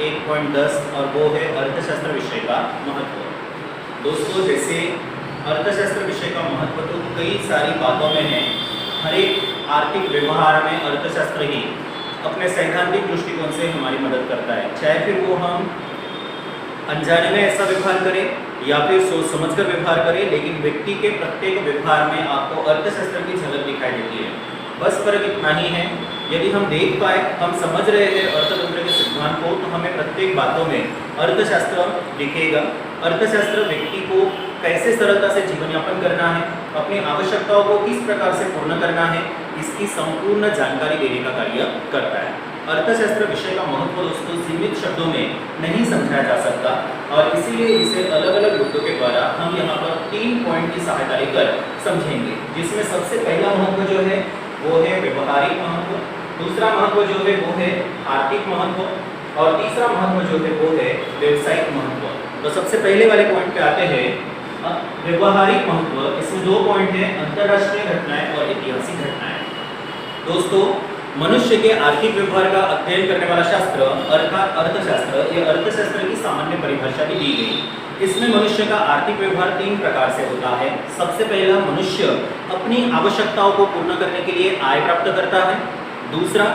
1.10 और वो है अर्थशास्त्र विषय का महत्व। दोस्तों, जैसे अर्थशास्त्र विषय का महत्व तो कई सारी बातों में है। हर एक आर्थिक व्यवहार में अर्थशास्त्र ही अपने सैद्धांतिक दृष्टिकोण से हमारी मदद करता है, चाहे फिर वो हम अनजाने में ऐसा व्यवहार करें या फिर सोच समझकर व्यवहार करें, लेकिन व्यक्ति के प्रत्येक व्यवहार में आपको अर्थशास्त्र की झलक दिखाई देती है। बस फर्क इतना ही है, यदि हम देख पाए, हम समझ रहे हैं अर्थतंत्र के सिद्धांत को, तो हमें प्रत्येक बातों में अर्थशास्त्र दिखेगा। अर्थशास्त्र व्यक्ति को कैसे सरलता से जीवन यापन करना है, अपनी आवश्यकताओं को किस प्रकार से पूर्ण करना है, इसकी संपूर्ण जानकारी देने का कार्य करता है। अर्थशास्त्र विषय का महत्व दोस्तों सीमित शब्दों में नहीं समझाया जा सकता, और इसीलिए इसे अलग अलग मुद्दों के द्वारा हम यहाँ पर 3 पॉइंट की सहायता लेकर समझेंगे, जिसमें सबसे पहला महत्व जो है वो है व्यवहारिक महत्व, दूसरा महत्व जो है वो है आर्थिक महत्व, और तीसरा महत्व जो है वो है व्यवसायिक महत्व। तो सबसे पहले वाले पॉइंट पे आते हैं, व्यवहारिक महत्व। इसमें 2 पॉइंट है, अंतरराष्ट्रीय घटनाएं और ऐतिहासिक घटनाएं। दोस्तों, मनुष्य के आर्थिक व्यवहार का अध्ययन करने वाला शास्त्र अर्थात अर्थशास्त्र, ये अर्थशास्त्र की सामान्य परिभाषा भी दी गई। इसमें मनुष्य का आर्थिक व्यवहार 3 प्रकार से होता है। सबसे पहला, मनुष्य अपनी आवश्यकताओं को पूर्ण करने के लिए आय प्राप्त करता है। दूसरा,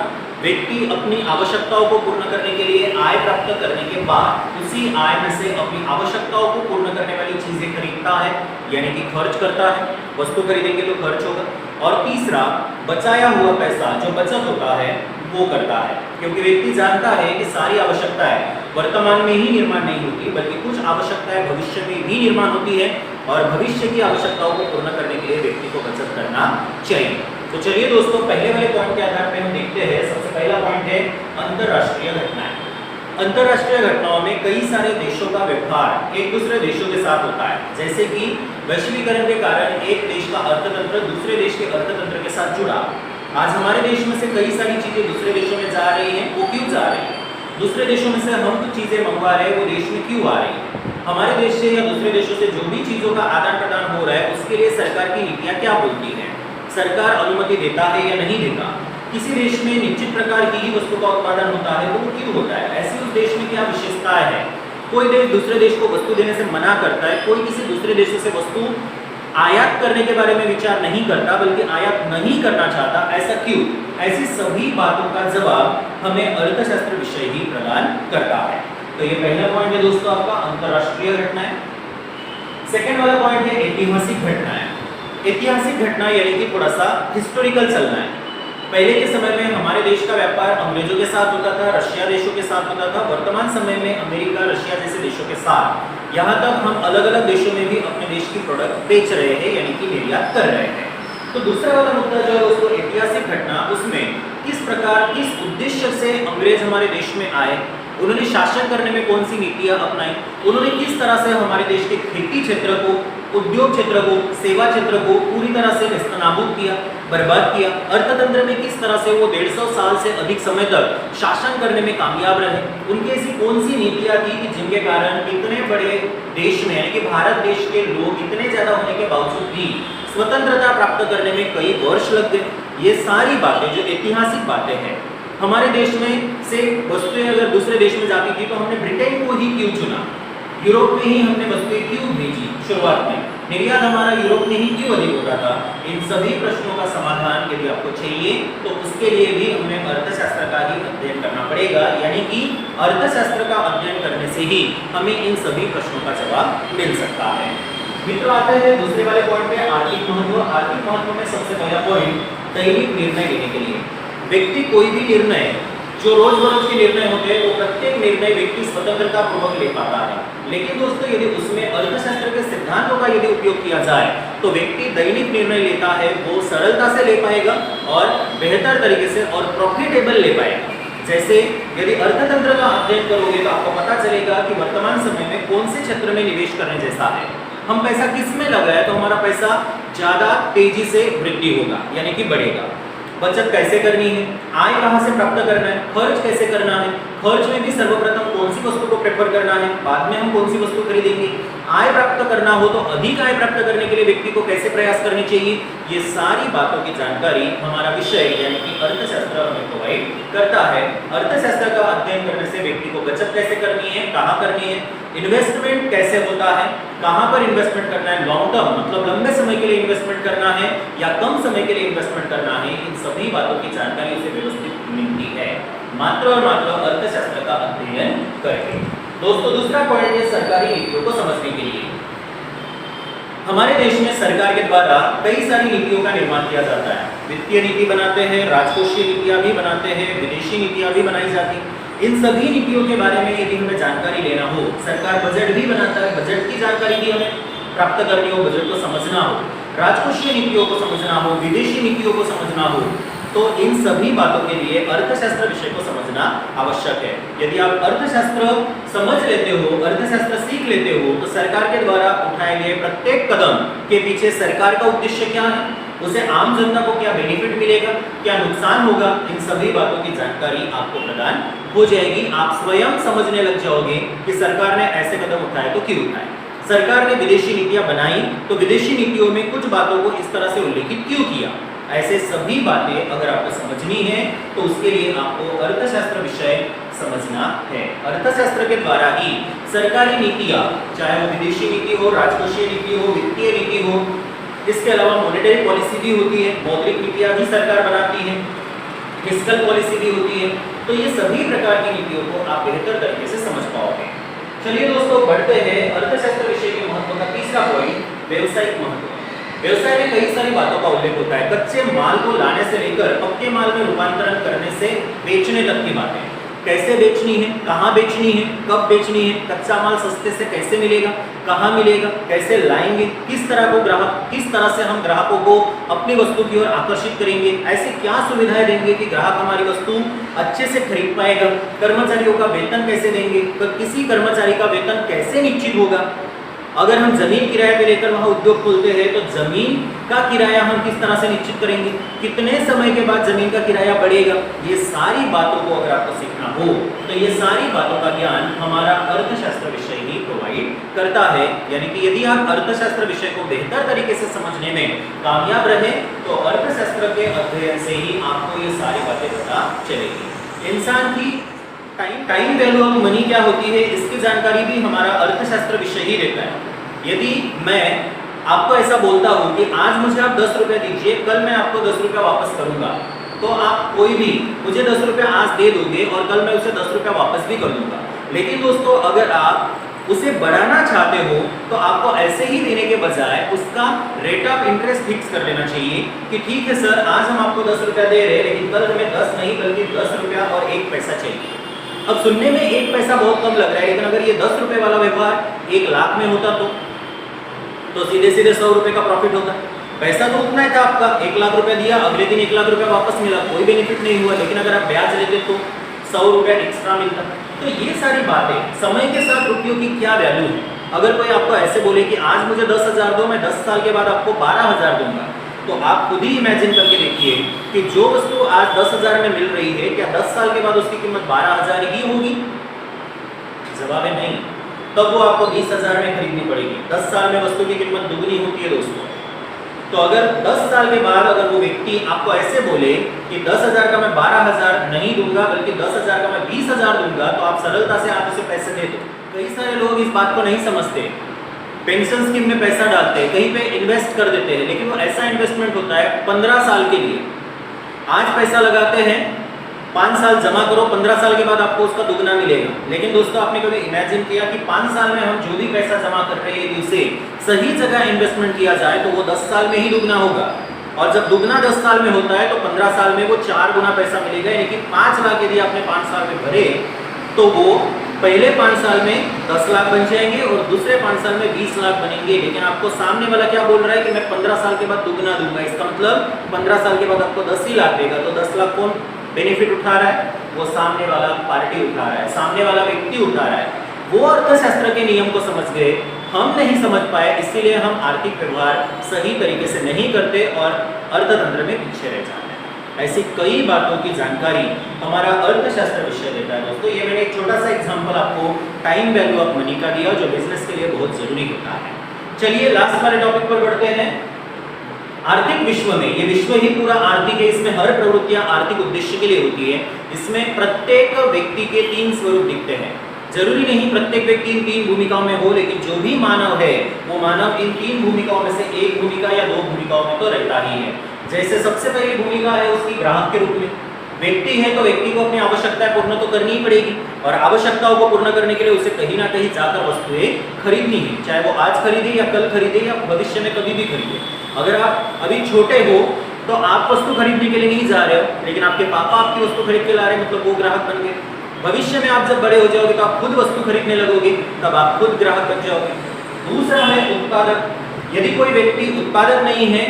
व्यक्ति अपनी आवश्यकताओं को पूर्ण करने के लिए आय प्राप्त करने के बाद उसी आय में से अपनी आवश्यकताओं को पूर्ण करने वाली चीजें खरीदता है, यानी कि खर्च करता है। वस्तु खरीदेंगे तो खर्च होगा। और तीसरा, बचाया हुआ पैसा जो बचत होता है वो करता है, क्योंकि व्यक्ति जानता है कि सारी आवश्यकताएं वर्तमान में ही निर्माण नहीं होती, बल्कि कुछ आवश्यकताएं भविष्य में भी निर्माण होती है, और भविष्य की आवश्यकताओं को पूर्ण करने के लिए व्यक्ति को बचत करना चाहिए। तो चलिए दोस्तों, पहले वाले पॉइंट के आधार पर हम देखते हैं। सबसे पहला पॉइंट है अंतरराष्ट्रीय घटनाएं। अंतरराष्ट्रीय घटनाओं में कई सारे देशों का व्यवहार एक दूसरे देशों के साथ होता है, जैसे कि वैश्वीकरण के कारण एक देश का अर्थतंत्र दूसरे देश के अर्थतंत्र के साथ जुड़ा। आज हमारे देश में से कई सारी चीजें दूसरे देशों में जा रही हैं, वो क्यों जा रही है? दूसरे देशों में से हम कुछ चीजें मंगवा रहे हैं, वो देश में क्यों आ रही है? हमारे देश से या दूसरे देशों से जो भी चीजों का आदान प्रदान हो रहा है, उसके लिए सरकार की नीतियां क्या बोलती है? सरकार अनुमति देता है या नहीं देता? किसी देश में निश्चित प्रकार की ही वस्तु का उत्पादन होता है, तो वो क्यों होता है? ऐसी उस देश में क्या विशेषताएं हैं? कोई देश दूसरे देश को वस्तु देने से मना करता है, कोई किसी दूसरे देशों से वस्तु आयात करने के बारे में विचार नहीं करता, बल्कि आयात नहीं करना चाहता, ऐसा क्यों? ऐसी सभी बातों का जवाब हमें अर्थशास्त्र विषय ही प्रदान करता है। तो ये पहला पॉइंट है दोस्तों आपका, अंतरराष्ट्रीय घटनाएं। सेकेंड वाला पॉइंट है ऐतिहासिक घटनाएं। ऐतिहासिक घटना यानी कि थोड़ा सा हिस्टोरिकल चलना है। पहले के समय में हमारे देश का व्यापार अंग्रेजों के साथ होता था, रशिया देशों के साथ होता था। वर्तमान समय में अमेरिका, रशिया जैसे देशों के साथ, यहाँ तक हम अलग अलग देशों में भी अपने देश की प्रोडक्ट बेच रहे हैं, यानी कि निर्यात कर रहे हैं। तो दूसरा वाला मुद्दा जो है दोस्तों ऐतिहासिक घटना, उसमें किस प्रकार, किस उद्देश्य से अंग्रेज हमारे देश में आए, उन्होंने शासन करने में कौन सी नीतियां अपनाई, उन्होंने किस तरह से हमारे देश के खेती क्षेत्र को, उद्योग क्षेत्र को, सेवा क्षेत्र को पूरी तरह से नेस्तनाबूद किया, बर्बाद किया। अर्थतंत्र में किस तरह से वो 150 साल से अधिक समय तक शासन करने में कामयाब रहे। उनकी ऐसी कौन सी नीतियां थी कि जिनके कारण इतने बड़े देश में, यानी कि भारत देश के लोग इतने ज्यादा होने के बावजूद भी स्वतंत्रता प्राप्त करने में कई वर्ष लग गए। ये सारी बातें जो ऐतिहासिक बातें हैं, हमारे देश में से वस्तुएं अगर दूसरे देश में जाती थी तो हमने ब्रिटेन को ही क्यों चुना, यूरोप में ही हमने वस्तुएं क्यों भेजी, शुरुआत में निर्यात हमारा यूरोप में ही क्यों अधिक होता था? इन सभी प्रश्नों का समाधान यदि आपको चाहिए तो उसके लिए भी हमें अर्थशास्त्र का ही अध्ययन करना पड़ेगा, यानी कि अर्थशास्त्र का अध्ययन करने से ही हमें इन सभी प्रश्नों का जवाब मिल सकता है। मित्रों, आते हैं दूसरे वाले पॉइंट पे, आर्थिक महत्व। आर्थिक महत्व में सबसे पहला पॉइंट दैनिक निर्णय लेने के लिए। व्यक्ति कोई भी निर्णय जो रोज-बरोज के निर्णय होते हैं, वो प्रत्येक निर्णय व्यक्ति स्वतंत्रता पूर्वक ले पाता है। लेकिन दोस्तों, यदि उसमें अर्थशास्त्र के सिद्धांतों का यदि उपयोग किया जाए तो व्यक्ति दैनिक निर्णय लेता है, वो सरलता से ले पाएगा और बेहतर तरीके से और प्रॉफिटेबल ले पाएगा। जैसे यदि अर्थतंत्र का अध्ययन करोगे तो आपको पता चलेगा कि वर्तमान समय में कौन से क्षेत्र में निवेश करने जैसा है। हम पैसा किस में लगाए तो हमारा पैसा ज्यादा तेजी से वृद्धि होगा, यानी कि बढ़ेगा। बचत कैसे करनी है, आय कहां से प्राप्त करना है, खर्च कैसे करना है, खर्च में भी सर्वप्रथम कौन सी वस्तु को प्रेफर करना है, बाद में हम कौन सी वस्तु खरीदेंगे, आय प्राप्त करना हो तो अधिक आय प्राप्त करने के लिए व्यक्ति को कैसे प्रयास करने चाहिए, ये सारी बातों की जानकारी हमारा विषय यानी कि अर्थशास्त्र हमें प्रोवाइड करता है। अर्थशास्त्र का अध्ययन करने से व्यक्ति को बचत कैसे करनी है, कहाँ करनी है, इन्वेस्टमेंट कैसे होता है, कहाँ पर इन्वेस्टमेंट करना है, लॉन्ग टर्म मतलब लंबे समय के लिए इन्वेस्टमेंट करना है या कम समय के लिए इन्वेस्टमेंट करना है, इन सभी बातों की जानकारी उसे व्यवस्थित मिलती है मात्र और मात्र अर्थशास्त्र का अध्ययन करके। दोस्तों दूसरा पॉइंट है सरकारी नीतियों को समझने के लिए। हमारे देश में सरकार के द्वारा कई सारी नीतियों का निर्माण किया जाता है। वित्तीय नीति बनाते हैं, राजकोषीय नीतियां भी बनाते हैं, विदेशी नीतियां भी बनाई जाती हैं। इन सभी नीतियों के बारे में यदि हमें जानकारी लेना हो, सरकार बजट भी बनाता है, बजट की जानकारी भी हमें प्राप्त करनी हो, बजट को समझना हो, राजकोषीय नीतियों को समझना हो, विदेशी नीतियों को समझना हो, तो इन सभी बातों के लिए अर्थशास्त्र विषय को समझना आवश्यक है। यदि आप अर्थशास्त्र समझ लेते हो, अर्थशास्त्र सीख लेते हो, तो सरकार के द्वारा उठाए गए प्रत्येक कदम के पीछे सरकार का उद्देश्य क्या है, उसे आम जनता को क्या बेनिफिट मिलेगा, क्या नुकसान होगा, इन सभी बातों की जानकारी आपको प्रदान हो जाएगी। आप स्वयं समझने लग जाओगे कि सरकार ने ऐसे कदम उठाए तो क्यों उठाए, सरकार ने विदेशी नीतियां बनाई तो विदेशी नीतियों में कुछ बातों को इस तरह से उल्लेखित क्यों किया। ऐसे सभी बातें अगर आपको समझनी है तो उसके लिए आपको अर्थशास्त्र विषय समझना है। अर्थशास्त्र के द्वारा ही सरकारी नीतियां, चाहे वो विदेशी नीति हो, राजकोषीय नीति हो, वित्तीय नीति हो, इसके अलावा मॉनेटरी पॉलिसी भी होती है, मौद्रिक नीतियां भी सरकार बनाती है, फिस्कल पॉलिसी भी होती है, तो ये सभी प्रकार की नीतियों को आप बेहतर तरीके से समझ पाओगे। चलिए दोस्तों बढ़ते हैं अर्थशास्त्र विषय के महत्व का तीसरा पॉइंट, व्यवसायिक महत्व। व्यवसाय में कई सारी बातों का उल्लेख होता है, कच्चे माल को लाने से लेकर पक्के माल में रूपांतरण करने से बेचने तक की बातें, कैसे बेचनी है, कहाँ बेचनी है, कब बेचनी है, कच्चा माल सस्ते से कैसे मिलेगा, कहाँ मिलेगा, कैसे लाएंगे, किस तरह से हम ग्राहकों को अपनी वस्तु की ओर आकर्षित करेंगे, ऐसी क्या सुविधाएं देंगे कि ग्राहक हमारी वस्तु अच्छे से खरीद पाएगा, कर्मचारियों का वेतन कैसे देंगे, किसी कर्मचारी का वेतन कैसे निश्चित होगा, अगर हम जमीन किराए पे लेकर वहां उद्योग खोलते हैं तो जमीन का किराया हम किस तरह से निश्चित करेंगे, कितने समय के बाद जमीन का किराया बढ़ेगा, ये सारी बातों को अगर आपको सीखना हो तो ये सारी बातों का ज्ञान हमारा अर्थशास्त्र विषय ही प्रोवाइड करता है। यानी कि यदि आप अर्थशास्त्र विषय को बेहतर तरीके से समझने में कामयाब रहे तो अर्थशास्त्र के अध्ययन से ही आपको ये सारी बातें पता चलेगी। इंसान की टाइम वैल्यू ऑफ मनी क्या होती है, इसकी जानकारी भी हमारा अर्थशास्त्र विषय ही देता है। यदि मैं आपको ऐसा बोलता हूँ कि आज मुझे आप 10 रुपये दीजिए, कल मैं आपको 10 रुपये वापस करूंगा, तो आप कोई भी मुझे 10 रुपये आज दे दोगे और कल मैं उसे 10 रुपये वापस भी कर दूंगा। लेकिन दोस्तों अगर आप उसे बढ़ाना चाहते हो तो आपको ऐसे ही देने के बजाय उसका रेट ऑफ इंटरेस्ट फिक्स कर लेना चाहिए कि ठीक है सर, आज हम आपको 10 रुपया दे रहे हैं लेकिन कल हमें 10 नहीं बल्कि 10 रुपया और 1 पैसा चाहिए। अब सुनने में 1 पैसा बहुत कम लग रहा है, लेकिन अगर ये 10 रुपए वाला व्यापार 1 लाख में होता तो सीधे सीधे 100 रुपए का प्रॉफिट होता। पैसा तो उतना ही था आपका, 1 लाख रुपए दिया, अगले दिन 1 लाख रुपए वापस मिला, कोई बेनिफिट नहीं हुआ। लेकिन अगर आप ब्याज लेते तो 100 रुपया एक्स्ट्रा मिलता। तो ये सारी बातें, समय के साथ रुपयों की क्या वैल्यू है। अगर कोई आपको ऐसे बोले कि आज मुझे 10,000 दो, मैं 10 साल के बाद आपको 12,000 दूंगा, तो आप खुद ही इमेजिन करके देखिए कि जो वस्तु आज 10,000 में मिल रही है, क्या 10 साल के बाद उसकी कीमत 12,000 ही होगी? जवाब है नहीं, तब वो आपको 20,000 में खरीदनी पड़ेगी। 10 साल में वस्तु की कीमत दुगनी होती है दोस्तों। तो अगर 10 साल के बाद अगर वो व्यक्ति आपको ऐसे बोले कि 10,000 का मैं 12,000 नहीं दूंगा बल्कि 10,000 का मैं 20,000 दूंगा, तो आप सरलता से आप उसे पैसे दे दो। कई सारे लोग इस बात को नहीं समझते, पेंशन स्कीम में पैसा डालते हैं, कहीं पे इन्वेस्ट कर देते हैं, लेकिन वो ऐसा इन्वेस्टमेंट होता है 15 साल के लिए। आज पैसा लगाते हैं, 5 साल जमा करो, 15 साल के बाद आपको उसका दुगना मिलेगा। लेकिन दोस्तों आपने कभी इमेजिन किया कि 5 साल में हम जो भी पैसा जमा कर रहे हैं उसे सही जगह इन्वेस्टमेंट किया जाए तो वो 10 साल में ही दुगना होगा। और जब दुगना 10 साल में होता है तो 15 साल में वो 4 गुना पैसा मिलेगा। यानी कि 5 लाख यदि आपने 5 साल में भरे तो वो पहले 5 साल में 10 लाख बन जाएंगे और दूसरे 5 साल में 20 लाख बनेंगे। लेकिन आपको सामने वाला क्या बोल रहा है कि मैं 15 साल के बाद दुगना दूंगा। इसका मतलब 15 साल के बाद आपको 10 ही लाख देगा। तो 10 लाख कौन बेनिफिट उठा रहा है? वो सामने वाला पार्टी उठा रहा है, सामने वाला व्यक्ति उठा रहा है। वो अर्थशास्त्र के नियम को समझ गए, हम नहीं समझ पाए, इसीलिए हम आर्थिक व्यवहार सही तरीके से नहीं करते और अर्थतंत्र में पीछे रह जाते हैं। ऐसी कई बातों की जानकारी हमारा अर्थशास्त्र विषय देता है। दोस्तों ये मैंने एक छोटा सा एग्जांपल आपको टाइम वैल्यू ऑफ मनी का दिया, जो बिजनेस के लिए बहुत जरूरी होता है। चलिए लास्ट वाले टॉपिक पर बढ़ते हैं। आर्थिक विश्व में, ये विश्व ही पूरा आर्थिक है, इसमें हर प्रवृत्तियां आर्थिक उद्देश्य के लिए होती है। इसमें प्रत्येक व्यक्ति के 3 स्वरूप दिखते हैं। जरूरी नहीं प्रत्येक व्यक्ति इन 3 भूमिकाओं में हो, लेकिन जो भी मानव है वो मानव इन 3 भूमिकाओं में से एक भूमिका या 2 भूमिकाओं में तो रहता ही है। जैसे सबसे पहली भूमिका है उसकी ग्राहक के रूप में। व्यक्ति है तो व्यक्ति को अपनी आवश्यकताएं पूर्ण तो करनी ही पड़ेगी, और आवश्यकताओं को पूर्ण करने के लिए उसे कहीं ना कहीं जाकर वस्तुएं खरीदनी है, चाहे वो आज खरीदे या कल खरीदे या भविष्य में कभी भी खरीदे। अगर आप अभी छोटे हो तो आप वस्तु खरीदने के लिए नहीं जा रहे हो, लेकिन आपके पापा आपकी वस्तु खरीद के ला रहे हैं, मतलब वो ग्राहक बन गए। भविष्य में आप जब बड़े हो जाओगे तो आप खुद वस्तु खरीदने लगोगे, तब आप खुद ग्राहक बन जाओगे। दूसरा है उत्पादक। यदि कोई व्यक्ति उत्पादक नहीं है,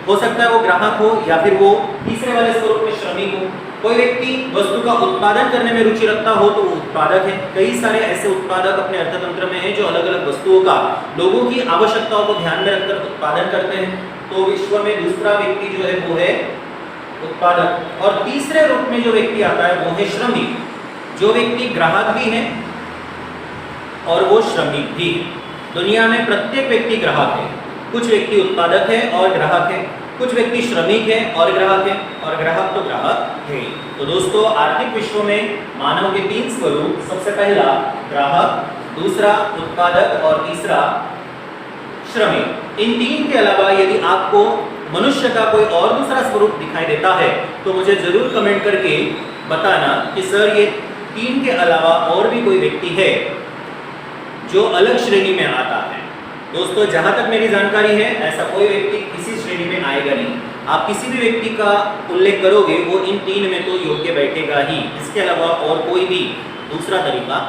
हो सकता है वो ग्राहक हो या फिर वो तीसरे वाले स्वरूप में श्रमिक हो। कोई व्यक्ति वस्तु का उत्पादन करने में रुचि रखता हो तो वो उत्पादक है। कई सारे ऐसे उत्पादक अपने अर्थतंत्र में हैं जो अलग अलग वस्तुओं का लोगों की आवश्यकताओं को ध्यान में रखकर उत्पादन करते हैं। तो विश्व में दूसरा व्यक्ति जो है वो है उत्पादक। और तीसरे रूप में जो व्यक्ति आता है वो है श्रमिक, जो व्यक्ति ग्राहक भी है और वो श्रमिक भी है। दुनिया में प्रत्येक व्यक्ति ग्राहक है, कुछ व्यक्ति उत्पादक है और ग्राहक है, कुछ व्यक्ति श्रमिक है और ग्राहक है, और ग्राहक तो ग्राहक है। तो दोस्तों आर्थिक विश्व में मानव के 3 स्वरूप, सबसे पहला ग्राहक, दूसरा उत्पादक और तीसरा श्रमिक। इन 3 के अलावा यदि आपको मनुष्य का कोई और दूसरा स्वरूप दिखाई देता है तो मुझे जरूर कमेंट करके बताना कि सर ये 3 के अलावा और भी कोई व्यक्ति है जो अलग श्रेणी में आता है। दोस्तों जहां तक मेरी जानकारी है ऐसा कोई व्यक्ति किसी श्रेणी में आएगा नहीं। आप किसी भी व्यक्ति का उल्लेख करोगे वो इन 3 में तो योग्य बैठेगा ही, इसके अलावा और कोई भी दूसरा तरीका